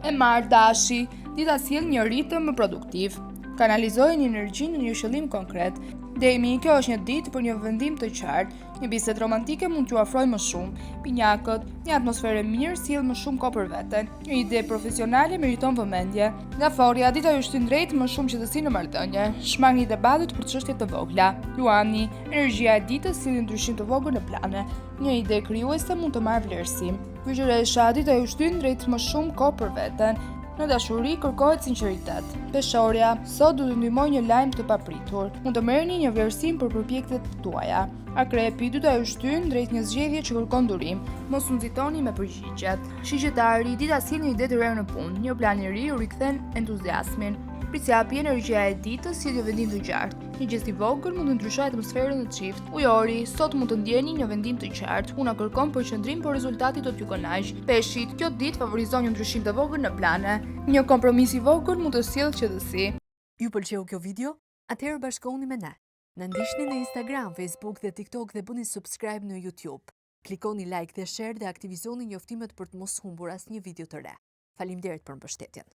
E marrë dashi, dita sjell një ritëm më produktiv. Kanalizojeni energjinë në një qëllim konkret. Demi, kjo është një ditë për një vendim të qartë. Një bisedë romantike mund t'ju ofrojë më shumë. Pinjakët, një atmosferë mirë sjell më shumë kohë për veten. Një ide profesionale meriton vëmendje. Nga forja, dita ju shtyn drejt më shumë qetësi në marrëdhënie. Shmangni debatet për çështje të vogla. Luani, energjia e ditës sjell ndryshim të vogël në plane. Një ide krijuese mund të marrë vlerësim. Ygjëresha, dita ju shtyn drejt më shumë kohë për veten. Në dashuri kërkohet sinqeritet. Peshorja, sot do të ndihmoj një lajm të papritur. Mund të merrni një vlerësim për përpjekjet tuaja. Akrepi, dita ju shtyn drejt një zgjedhje që kërkon durim. Mos u nxitoni me përgjigjet. Shigjetari, dita sjell një ide të re në punë. Një plan i ri u rikthen entuziazmin. Prisjapi, energjia e ditës sjell një vendim të qartë. Një gest i vogël mund të ndryshojë atmosferën në çift. Ujori, sot mund të ndjeni një vendim të qartë. Puna kërkon përqendrim, por rezultati do t'ju kënaqë. Peshqit, kjo ditë favorizon një ndryshim të vogël në plane. Një kompromis i vogël mund të sjellë qetësi. Ju pëlqeu kjo video? Atëherë bashkohuni me ne. Na ndiqni në Instagram, Facebook dhe TikTok dhe bëni subscribe në YouTube. Klikoni like dhe share dhe aktivizoni njoftimet për të mos humbur asnjë video të re. Faleminderit për mbështetjen.